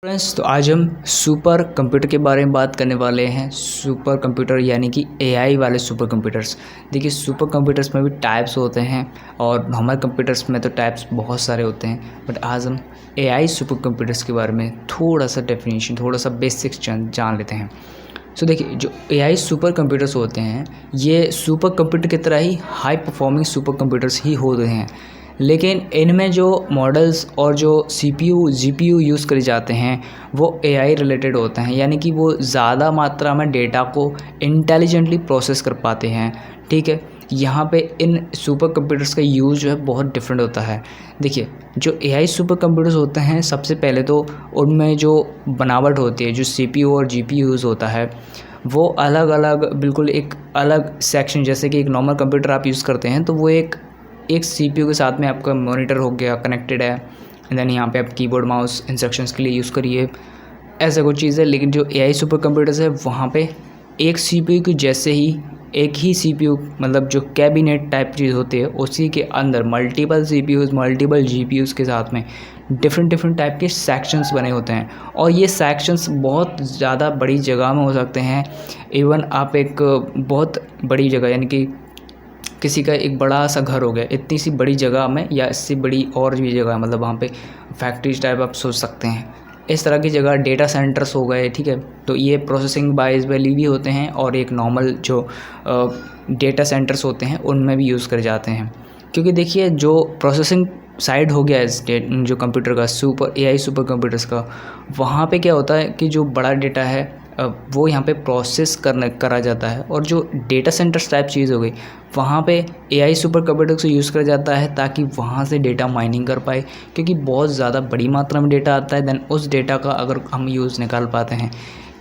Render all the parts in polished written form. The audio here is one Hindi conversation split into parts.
फ्रेंड्स, तो आज हम सुपर कंप्यूटर के बारे में बात करने वाले हैं। सुपर कंप्यूटर यानी कि एआई वाले सुपर कंप्यूटर्स। देखिए, सुपर कंप्यूटर्स में भी टाइप्स होते हैं और नॉर्मल कंप्यूटर्स में तो टाइप्स बहुत सारे होते हैं, बट आज हम एआई सुपर कंप्यूटर्स के बारे में थोड़ा सा डेफिनेशन, थोड़ा सा बेसिक्स जान लेते हैं। सो देखिए, जो एआई सुपर कंप्यूटर्स होते हैं ये सुपर कंप्यूटर की तरह ही हाई परफॉर्मिंग सुपर कंप्यूटर्स ही होते हैं, लेकिन इनमें जो मॉडल्स और जो सीपीयू जीपीयू यूज़ करे जाते हैं वो एआई रिलेटेड होते हैं, यानी कि वो ज़्यादा मात्रा में डेटा को इंटेलिजेंटली प्रोसेस कर पाते हैं। ठीक है, यहाँ पे इन सुपर कंप्यूटर्स का यूज़ जो है बहुत डिफरेंट होता है। देखिए, जो एआई सुपर कंप्यूटर्स होते हैं सबसे पहले तो उनमें जो बनावट होती है, जो सीपीयू और जीपीयू यूज़ होता है वो अलग अलग, बिल्कुल एक अलग सेक्शन, जैसे कि एक नॉर्मल कंप्यूटर आप यूज़ करते हैं तो वो एक सीपीयू के साथ में आपका मॉनिटर हो गया कनेक्टेड है, एंड देन यहाँ पे आप कीबोर्ड माउस इंस्ट्रक्शंस के लिए यूज़ करिए, ऐसा कुछ चीज़ है। लेकिन जो एआई सुपर कंप्यूटर्स है वहाँ पे एक सीपीयू की जैसे ही एक ही सीपीयू, मतलब जो कैबिनेट टाइप चीज़ होती है उसी के अंदर मल्टीपल सीपीयूज़ मल्टीपल जीपीयूज़ के साथ में डिफरेंट टाइप के सेक्शंस बने होते हैं, और ये सेक्शंस बहुत ज़्यादा बड़ी जगह में हो सकते हैं। इवन आप एक बहुत बड़ी जगह, यानी कि किसी का एक बड़ा सा घर हो गया इतनी सी बड़ी जगह में, या इससे बड़ी और भी जगह, मतलब वहाँ पे फैक्ट्रीज टाइप आप सोच सकते हैं, इस तरह की जगह डेटा सेंटर्स हो गए। ठीक है, तो ये प्रोसेसिंग बाइज वैली भी होते हैं और एक नॉर्मल जो डेटा सेंटर्स होते हैं उनमें भी यूज़ करे जाते हैं। क्योंकि देखिए, जो प्रोसेसिंग साइड हो गया इस जो कंप्यूटर का, सुपर एआई सुपर कंप्यूटर्स का, वहाँ पे क्या होता है कि जो बड़ा डेटा है वो यहाँ पे प्रोसेस करा जाता है, और जो डेटा सेंटर्स टाइप चीज़ हो गई वहाँ पे एआई सुपर कंप्यूटर को यूज़ करा जाता है ताकि वहाँ से डेटा माइनिंग कर पाए, क्योंकि बहुत ज़्यादा बड़ी मात्रा में डेटा आता है। देन उस डेटा का अगर हम यूज़ निकाल पाते हैं,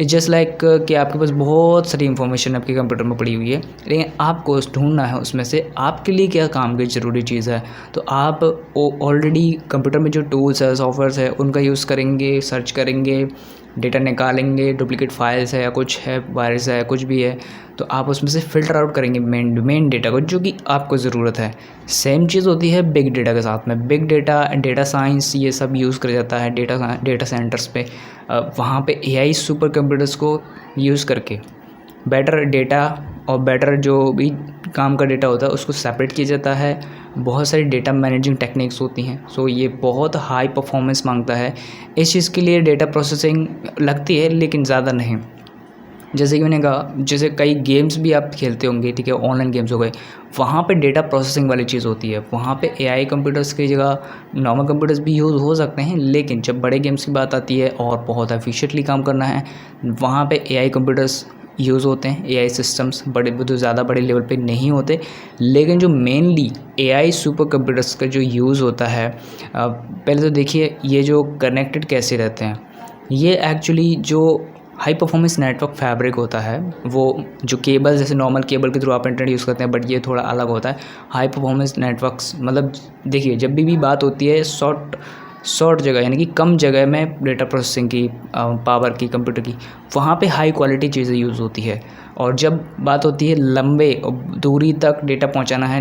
इट्स जस्ट लाइक कि आपके पास बहुत सारी इन्फॉर्मेशन आपके कंप्यूटर में पड़ी हुई है, लेकिन आपको ढूंढना है उसमें से आपके लिए क्या काम की ज़रूरी चीज़ है। तो आप ऑलरेडी कंप्यूटर में जो टूल्स है, सॉफ्टवेयर्स है, उनका यूज़ करेंगे, सर्च करेंगे, डेटा निकालेंगे, डुप्लीकेट फाइल्स है या कुछ है, वायरस है, कुछ भी है, तो आप उसमें से फ़िल्टर आउट करेंगे मेन डेटा को जो कि आपको ज़रूरत है। सेम चीज़ होती है बिग डेटा के साथ में। बिग डेटा, डेटा साइंस, ये सब यूज़ किया जाता है डेटा सेंटर्स पे। वहाँ पे एआई सुपर कंप्यूटर्स को यूज़ करके बेटर डेटा और बेटर जो भी काम का डेटा होता है उसको सेपरेट किया जाता है। बहुत सारी डेटा मैनेजिंग टेक्निक्स होती हैं, सो ये बहुत हाई परफॉर्मेंस मांगता है। इस चीज़ के लिए डेटा प्रोसेसिंग लगती है, लेकिन ज़्यादा नहीं। जैसे कि मैंने कहा, जैसे कई गेम्स भी आप खेलते होंगे, ठीक है, ऑनलाइन गेम्स हो गए, वहाँ पे डेटा प्रोसेसिंग वाली चीज़ होती है। वहाँ पे एआई कंप्यूटर्स की जगह नॉर्मल कंप्यूटर्स भी यूज़ हो सकते हैं, लेकिन जब बड़े गेम्स की बात आती है और बहुत एफिशिएंटली काम करना है, वहाँ पे एआई कंप्यूटर्स यूज़ होते हैं। एआई सिस्टम्स बड़े तो ज़्यादा बड़े लेवल पे नहीं होते, लेकिन जो मेनली एआई सुपर कंप्यूटर्स का जो यूज़ होता है, पहले तो देखिए ये जो कनेक्टेड कैसे रहते हैं। ये एक्चुअली जो हाई परफॉर्मेंस नेटवर्क फैब्रिक होता है, वो जो केबल, जैसे नॉर्मल केबल के थ्रू आप इंटरनेट यूज़ करते हैं, बट ये थोड़ा अलग होता है। हाई परफॉर्मेंस नेटवर्क्स, मतलब देखिए, जब भी बात होती है शॉर्ट जगह, यानी कि कम जगह में डेटा प्रोसेसिंग की पावर की कंप्यूटर की, वहाँ पे हाई क्वालिटी चीज़ें यूज़ होती है। और जब बात होती है लंबे दूरी तक डेटा पहुँचाना है,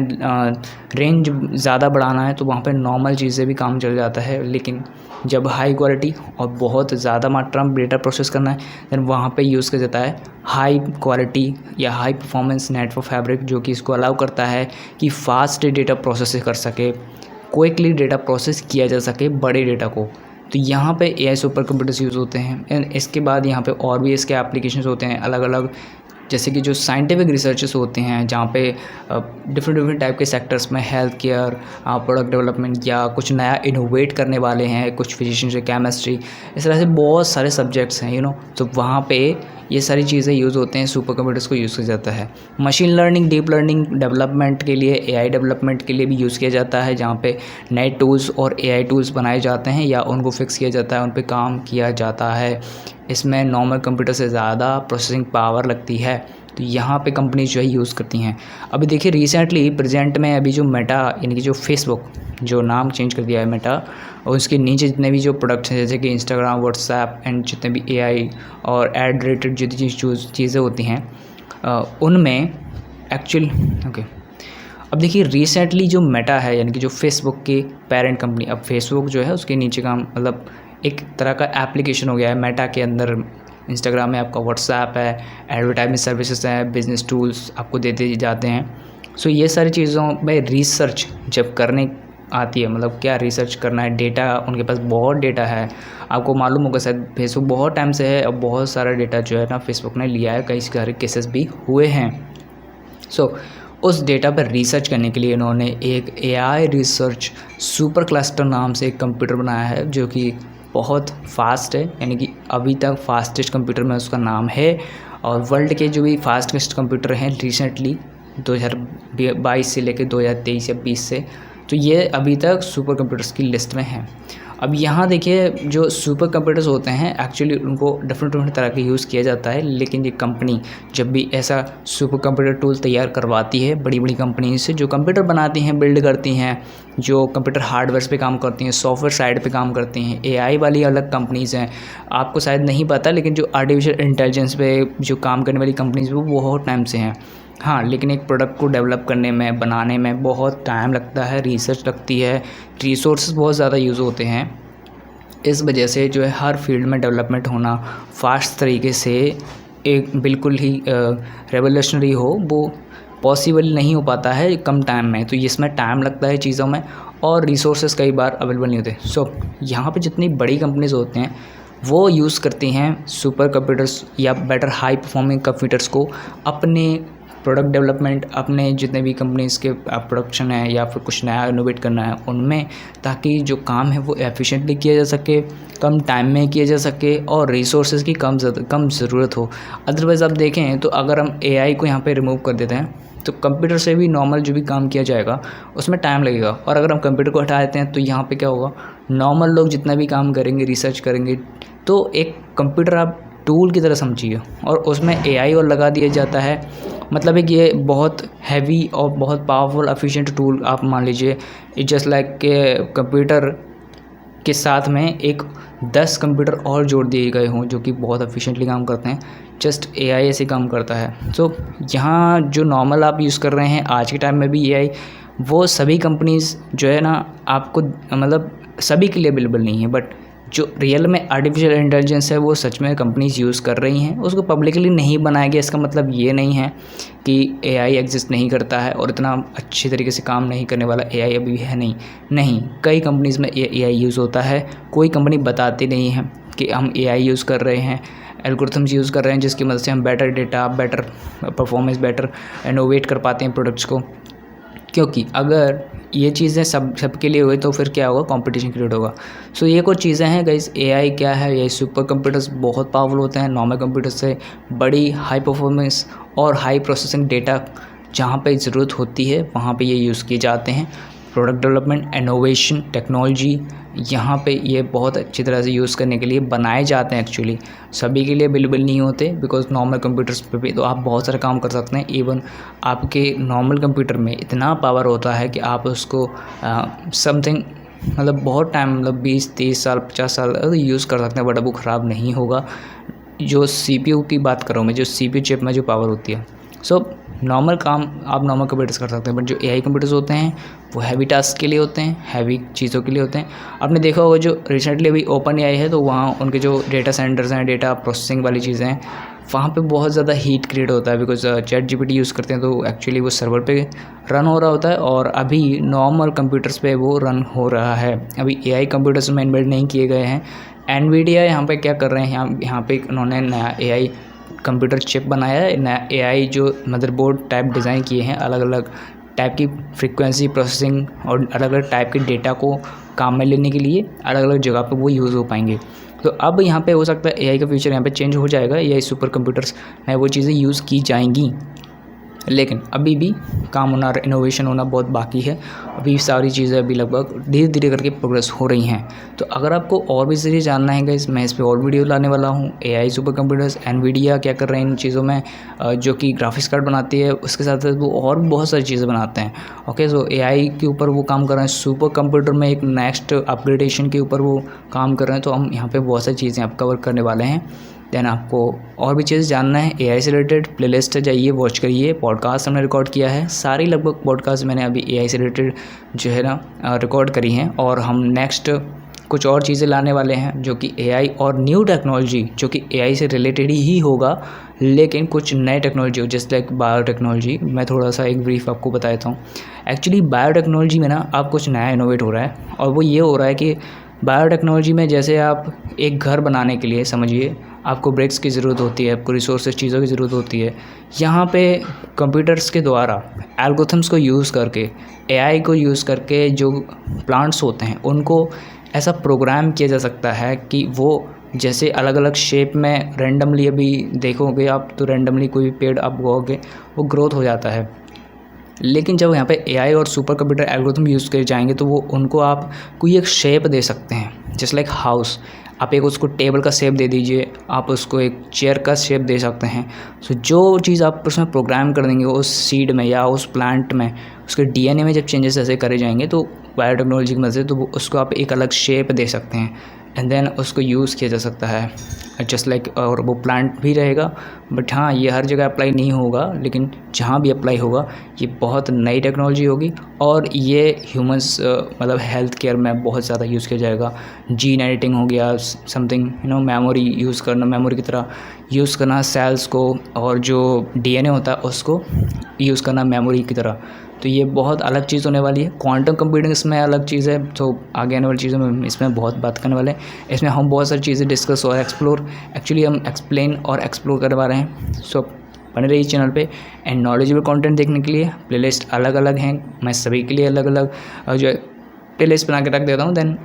रेंज ज़्यादा बढ़ाना है, तो वहाँ पे नॉर्मल चीज़ें भी काम चल जाता है। लेकिन जब हाई क्वालिटी और बहुत ज़्यादा मात्रा में डेटा प्रोसेस करना है, देन वहाँ पे यूज़ किया जाता है हाई क्वालिटी या हाई परफॉर्मेंस नेटवर्क फैब्रिक, जो कि इसको अलाउ करता है कि फास्ट डेटा प्रोसेस कर सके, क्विकली डेटा प्रोसेस किया जा सके बड़े डेटा को। तो यहाँ पे एआई सुपर कंप्यूटर्स यूज़ होते हैं। एंड इसके बाद यहाँ पे और भी इसके एप्लीकेशंस होते हैं अलग अलग, जैसे कि जो साइंटिफिक रिसर्चेस होते हैं, जहाँ पे डिफरेंट टाइप के सेक्टर्स में हेल्थ केयर, प्रोडक्ट डेवलपमेंट, या कुछ नया इनोवेट करने वाले हैं, कुछ फिजिशियंस, केमिस्ट्री, इस तरह से बहुत सारे सब्जेक्ट्स हैं, तो वहाँ पे ये सारी चीज़ें यूज़ होते हैं, सुपर कंप्यूटर्स को यूज़ किया जाता है। Machine learning, deep learning development के लिए, एआई डेवलपमेंट के लिए भी यूज़ किया जाता है, जहाँ पे नए टूल्स और एआई टूल्स बनाए जाते हैं या उनको फिक्स किया जाता है, उन पे काम किया जाता है। इसमें नॉर्मल कंप्यूटर से ज़्यादा प्रोसेसिंग पावर लगती है, तो यहाँ पे कंपनीज जो है यूज़ करती हैं। अभी देखिए, रिसेंटली प्रेजेंट में अभी जो मेटा, यानी कि जो फेसबुक, जो नाम चेंज कर दिया है मेटा, और उसके नीचे जितने भी जो प्रोडक्ट्स हैं, जैसे कि इंस्टाग्राम, व्हाट्सएप, एंड जितने भी एआई और एड रिलेटेड जितनी चीज़ें होती हैं, उनमें एक्चुअल अब देखिए, रिसेंटली जो मेटा है, यानी कि जो फेसबुक की पेरेंट कंपनी, अब फेसबुक जो है उसके नीचे का मतलब एक तरह का एप्लीकेशन हो गया है मेटा के अंदर। इंस्टाग्राम में आपका व्हाट्सएप है, एडवर्टाइजमेंट सर्विसेज हैं, बिजनेस टूल्स आपको देते जाते हैं। सो ये सारी चीज़ों में रिसर्च जब करने आती है, मतलब क्या रिसर्च करना है, डेटा उनके पास बहुत डेटा है। आपको मालूम होगा शायद फेसबुक बहुत टाइम से है और बहुत सारा डेटा जो है ना फेसबुक ने लिया है, कई सारे केसेस भी हुए हैं। सो उस डेटा पर रिसर्च करने के लिए इन्होंने एक AI रिसर्च सुपर क्लस्टर नाम से एक कंप्यूटर बनाया है, जो कि बहुत फास्ट है, यानी कि अभी तक फास्टेस्ट कंप्यूटर में उसका नाम है। और वर्ल्ड के जो भी फास्टेस्ट कंप्यूटर हैं रिसेंटली 2022 से लेकर 2023 या 20 से, तो ये अभी तक सुपर कंप्यूटर्स की लिस्ट में हैं। अब यहाँ देखिए, जो सुपर कंप्यूटर्स होते हैं एक्चुअली उनको डिफरेंट तरह के यूज़ किया जाता है, लेकिन ये कंपनी जब भी ऐसा सुपर कंप्यूटर टूल तैयार करवाती है, बड़ी बड़ी कंपनी से जो कंप्यूटर बनाती हैं, बिल्ड करती हैं, जो कंप्यूटर हार्डवेयर पे काम करती हैं, सॉफ्टवेयर साइड पे काम करती हैं, AI वाली अलग कंपनीज़ हैं। आपको शायद नहीं पता, लेकिन जो आर्टिफिशियल इंटेलिजेंस पे जो काम करने वाली कंपनीज़ वो बहुत टाइम से हैं। हाँ, लेकिन एक प्रोडक्ट को डेवलप करने में, बनाने में बहुत टाइम लगता है, रिसर्च लगती है, रिसोर्सेज बहुत ज़्यादा यूज़ होते हैं। इस वजह से जो है हर फील्ड में डेवलपमेंट होना फास्ट तरीके से एक बिल्कुल ही रेवोल्यूशनरी हो, वो पॉसिबल नहीं हो पाता है कम टाइम में। तो इसमें टाइम लगता है चीज़ों में, और रिसोर्सेज कई बार अवेलेबल नहीं होते। सो यहाँ पे जितनी बड़ी कंपनीज होते हैं वो यूज़ करती हैं सुपर कंप्यूटर्स या बेटर हाई परफॉर्मिंग कंप्यूटर्स को अपने प्रोडक्ट डेवलपमेंट, अपने जितने भी कंपनीज़ के प्रोडक्शन है या फिर कुछ नया इनोवेट करना है उनमें, ताकि जो काम है वो एफिशिएंटली किया जा सके, कम टाइम में किया जा सके और रिसोर्सेज की कम ज़रूरत हो। अदरवाइज़ आप देखें तो अगर हम AI को यहाँ पे रिमूव कर देते हैं तो कंप्यूटर से भी नॉर्मल जो भी काम किया जाएगा उसमें टाइम लगेगा, और अगर हम कंप्यूटर को हटा देते हैं तो यहाँ पे क्या होगा, नॉर्मल लोग जितना भी काम करेंगे, रिसर्च करेंगे, तो एक कंप्यूटर आप टूल की तरह समझिए और उसमें AI और लगा दिया जाता है। मतलब एक ये बहुत हैवी और बहुत पावरफुल एफिशिएंट टूल आप मान लीजिए, इट जस्ट लाइक के कंप्यूटर के साथ में एक 10 कंप्यूटर और जोड़ दिए गए हों जो कि बहुत एफिशिएंटली काम करते हैं। जस्ट AI ऐसे काम करता है। सो यहाँ जो नॉर्मल आप यूज़ कर रहे हैं आज के टाइम में भी AI, वो सभी कंपनीज़ जो है ना आपको मतलब सभी के लिए अवेलेबल नहीं है, बट जो रियल में आर्टिफिशियल इंटेलिजेंस है वो सच में कंपनीज़ यूज़ कर रही हैं। उसको पब्लिकली नहीं बनाया गया, इसका मतलब ये नहीं है कि AI एग्जिस्ट नहीं करता है और इतना अच्छी तरीके से काम नहीं करने वाला AI अभी है नहीं, कई कंपनीज़ में AI यूज़ होता है। कोई कंपनी बताती नहीं है कि हम AI यूज़ कर रहे हैं, एल्गोरिथम्स यूज़ कर रहे हैं जिसकी मदद से हम better data, better performance, better innovate कर पाते हैं प्रोडक्ट्स को। क्योंकि अगर ये चीज़ें सबके लिए हुए तो फिर क्या होगा, कंपटीशन क्रिएट होगा। सो ये कुछ चीज़ें हैं गाइस। AI क्या है, ये सुपर कंप्यूटर्स बहुत पावरफुल होते हैं, नॉर्मल कंप्यूटर से बड़ी हाई परफॉर्मेंस और हाई प्रोसेसिंग डेटा जहाँ पे ज़रूरत होती है वहाँ पे ये यूज़ किए जाते हैं। प्रोडक्ट डेवलपमेंट, इनोवेशन, टेक्नोलॉजी, यहाँ पे ये बहुत अच्छी तरह से यूज़ करने के लिए बनाए जाते हैं। एक्चुअली सभी के लिए अवेलेबल नहीं होते, बिकॉज नॉर्मल कंप्यूटर्स पे भी तो आप बहुत सारे काम कर सकते हैं। इवन आपके नॉर्मल कंप्यूटर में इतना पावर होता है कि आप उसको समथिंग मतलब बहुत टाइम, मतलब 20-30 साल 50 साल यूज़ कर सकते हैं, बट अब वो ख़राब नहीं होगा। जो CPU की बात कर रहा हूँ मैं, जो CPU चिप में जो पावर होती है। सो नॉर्मल काम आप नॉर्मल कंप्यूटर्स कर सकते हैं, बट जो AI कंप्यूटर्स होते हैं वो हैवी टास्क के लिए होते हैं, हैवी चीज़ों के लिए होते हैं। आपने देखा होगा जो रिसेंटली अभी OpenAI है तो वहाँ उनके जो डेटा सेंटर्स हैं, डेटा प्रोसेसिंग वाली चीज़ें हैं, वहाँ पे बहुत ज़्यादा हीट क्रिएट होता है, बिकॉज ChatGPT यूज़ करते हैं तो एक्चुअली वो सर्वर पे रन हो रहा होता है और अभी नॉर्मल कंप्यूटर्स पे वो रन हो रहा है। अभी AI कंप्यूटर्स में इनबिल्ड नहीं किए गए हैं। NVIDIA यहाँ पे क्या कर रहे हैं, यहाँ पे उन्होंने नया AI कंप्यूटर चिप बनाया है, नया AI जो मदरबोर्ड टाइप डिज़ाइन किए हैं, अलग अलग टाइप की फ्रीक्वेंसी प्रोसेसिंग और अलग अलग टाइप के डेटा को काम में लेने के लिए अलग अलग जगह पे वो यूज़ हो पाएंगे। तो अब यहाँ पे हो सकता है AI का फ्यूचर यहाँ पे चेंज हो जाएगा, AI सुपर कंप्यूटर्स में वो चीज़ें यूज़ की जाएंगी, लेकिन अभी भी काम होना, इनोवेशन होना बहुत बाकी है। अभी सारी चीज़ें अभी लगभग धीरे धीरे करके प्रोग्रेस हो रही हैं। तो अगर आपको और भी चीज़ें जानना है गाइस, मैं इस पे और वीडियो लाने वाला हूँ। AI सुपर कंप्यूटर्स, NVIDIA क्या कर रहे हैं इन चीज़ों में, जो कि ग्राफिक्स कार्ड बनाती है, उसके साथ साथ वो और भी बहुत सारी चीज़ें बनाते हैं। ओके, सो AI के ऊपर वो काम कर रहे हैं, सुपर कंप्यूटर में एक नेक्स्ट अपग्रेडेशन के ऊपर वो काम कर रहे हैं। तो हम यहाँ पर बहुत सारी चीज़ें आप कवर करने वाले हैं। देन आपको और भी चीज़ जानना है AI से रिलेटेड, प्लेलिस्ट जाइए, वॉच करिए। पॉडकास्ट हमने रिकॉर्ड किया है, सारी लगभग पॉडकास्ट मैंने अभी AI से रिलेटेड जो है ना रिकॉर्ड करी हैं, और हम नेक्स्ट कुछ और चीज़ें लाने वाले हैं जो कि एआई और न्यू टेक्नोलॉजी जो कि एआई से रिलेटेड ही होगा, लेकिन कुछ नए टेक्नोलॉजी हो जैसे लाइक बायोटेक्नोलॉजी। मैं थोड़ा सा एक ब्रीफ आपको बता देता हूँ। एक्चुअली बायोटेक्नोलॉजी में ना अब कुछ नया इनोवेट हो रहा है, और वो ये हो रहा है कि बायोटेक्नोलॉजी में जैसे आप एक घर बनाने के लिए समझिए आपको ब्रिक्स की ज़रूरत होती है, आपको रिसोर्सेज चीज़ों की ज़रूरत होती है। यहाँ पे कंप्यूटर्स के द्वारा एल्गोरिथम्स को यूज़ करके, एआई को यूज़ करके जो प्लांट्स होते हैं उनको ऐसा प्रोग्राम किया जा सकता है कि वो जैसे अलग अलग शेप में रैंडमली, अभी देखोगे आप तो रैंडमली कोई भी पेड़ आप बोओगे वो ग्रोथ हो जाता है। लेकिन जब यहाँ पे एआई और सुपर कंप्यूटर एल्गोरिथम यूज़ करे जाएंगे तो वो उनको आप कोई एक शेप दे सकते हैं। जैसे लाइक हाउस, आप एक उसको टेबल का शेप दे दीजिए, आप उसको एक चेयर का शेप दे सकते हैं। सो जो चीज़ आप उसमें प्रोग्राम कर देंगे उस सीड में या उस प्लांट में, उसके डीएनए में जब चेंजेस ऐसे करे जाएंगे तो बायोटेक्नोलॉजी की मदद से तो उसको आप एक अलग शेप दे सकते हैं एंड देन उसको यूज़ किया जा सकता है जस्ट लाइक, और वो प्लांट भी रहेगा। बट हाँ, ये हर जगह अप्लाई नहीं होगा, लेकिन जहाँ भी अप्लाई होगा ये बहुत नई टेक्नोलॉजी होगी और ये ह्यूमंस मतलब हेल्थ केयर में बहुत ज़्यादा यूज़ किया जाएगा। जीन एडिटिंग हो गया, समथिंग मेमोरी यूज़ करना, मेमोरी की तरह यूज़ करना सेल्स को, और जो डीएनए होता है उसको यूज़ करना मेमोरी की तरह। तो ये बहुत अलग चीज़ होने वाली है। क्वांटम कंप्यूटिंग इसमें अलग चीज़ है, तो आगे आने वाली चीज़ों में इसमें बहुत बात करने वाले हैं। इसमें हम बहुत सारी चीज़ें डिस्कस और एक्सप्लोर, एक्चुअली हम एक्सप्लेन और एक्सप्लोर करने वाले हैं। सो बने रहिए चैनल पे एंड नॉलेजेबल कंटेंट देखने के लिए। प्लेलिस्ट अलग अलग हैं, मैं सभी के लिए अलग अलग जो प्लेलिस्ट बना के रख देता हूँ। देन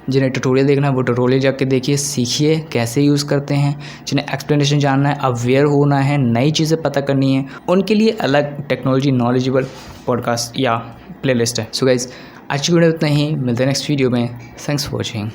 जिन्हें ट्यूटोरियल देखना है वो ट्यूटोरियल जाके देखिए, सीखिए कैसे यूज़ करते हैं। जिन्हें एक्सप्लेनेशन जानना है, अवेयर होना है, नई चीज़ें पता करनी है, उनके लिए अलग टेक्नोलॉजी नॉलेजेबल पॉडकास्ट या प्लेलिस्ट है। सो गाइज़, आज की वीडियो इतना ही, मिलते हैं नेक्स्ट वीडियो में। Thanks for watching.